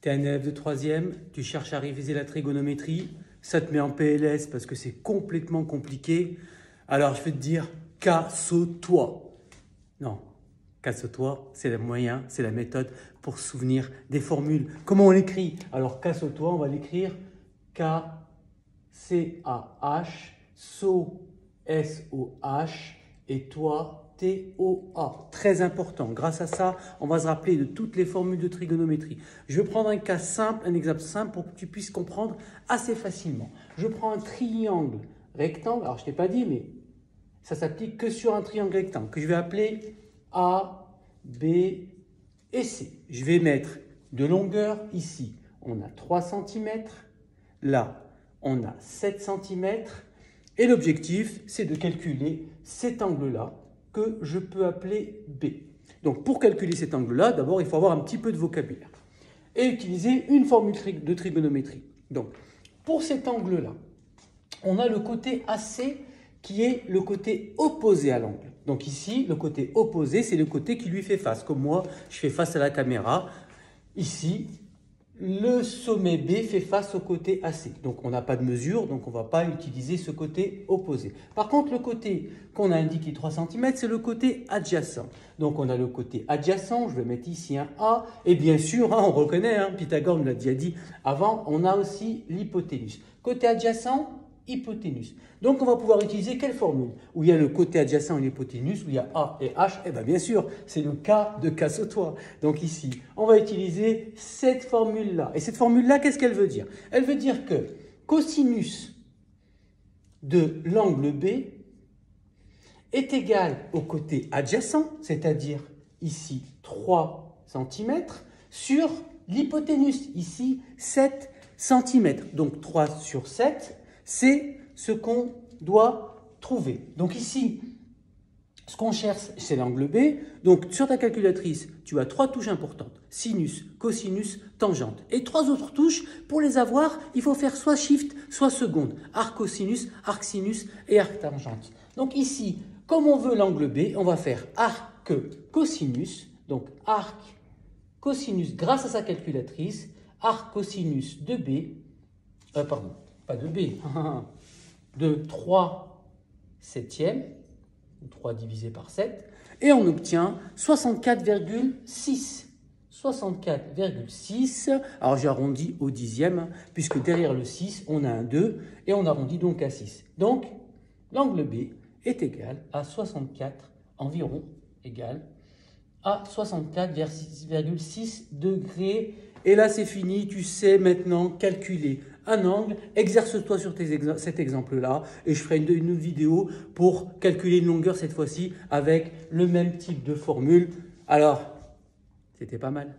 Tu es un élève de 3e, tu cherches à réviser la trigonométrie, ça te met en PLS parce que c'est complètement compliqué. Alors je vais te dire, casse-toi. Non, casse-toi, c'est le moyen, c'est la méthode pour se souvenir des formules. Comment on l'écrit? Alors casse-toi, on va l'écrire K-C-A-H, so, S-O-H, et toi, T-O-A. Très important. Grâce à ça, on va se rappeler de toutes les formules de trigonométrie. Je vais prendre un cas simple, un exemple simple pour que tu puisses comprendre assez facilement. Je prends un triangle rectangle. Alors, je ne t'ai pas dit, mais ça s'applique que sur un triangle rectangle que je vais appeler A, B et C. Je vais mettre de longueur ici. On a 3 cm. Là, on a 7 cm. Et l'objectif, c'est de calculer cet angle-là que je peux appeler B. Donc, pour calculer cet angle-là, d'abord, il faut avoir un petit peu de vocabulaire et utiliser une formule de trigonométrie. Donc, pour cet angle-là, on a le côté AC qui est le côté opposé à l'angle. Donc ici, le côté opposé, c'est le côté qui lui fait face. Comme moi, je fais face à la caméra. Ici, le sommet B fait face au côté AC. Donc, on n'a pas de mesure, donc on ne va pas utiliser ce côté opposé. Par contre, le côté qu'on a indiqué 3 cm, c'est le côté adjacent. Donc, on a le côté adjacent, je vais mettre ici un A. Et bien sûr, on reconnaît, Pythagore nous l'a déjà dit avant, on a aussi l'hypoténuse. Côté adjacent, hypoténuse. Donc, on va pouvoir utiliser quelle formule? Où il y a le côté adjacent et l'hypoténuse, où il y a A et H. Eh bien, bien sûr, c'est le cas de casse-toi. Donc, ici, on va utiliser cette formule-là. Et cette formule-là, qu'est-ce qu'elle veut dire? Elle veut dire que cosinus de l'angle B est égal au côté adjacent, c'est-à-dire ici 3 cm, sur l'hypoténuse, ici 7 cm. Donc, 3 sur 7, c'est ce qu'on doit trouver. Donc ici, ce qu'on cherche, c'est l'angle B. Donc sur ta calculatrice, tu as 3 touches importantes. Sinus, cosinus, tangente. Et 3 autres touches, pour les avoir, il faut faire soit shift, soit seconde. Arc cosinus, arc sinus et arc tangente. Donc ici, comme on veut l'angle B, on va faire arc cosinus. Donc arc cosinus grâce à sa calculatrice. Arc cosinus de B. Pardon. Pas de B, de 3 septièmes, 3 divisé par 7, et on obtient 64,6. 64,6, alors j'arrondis au dixième, puisque derrière le 6, on a un 2, et on arrondit donc à 6. Donc, l'angle B est égal à 64, environ égal à 64,6 degrés. Et là, c'est fini, tu sais maintenant calculer un angle. Exerce-toi sur cet exemple-là et je ferai une vidéo pour calculer une longueur cette fois-ci avec le même type de formule. Alors, c'était pas mal.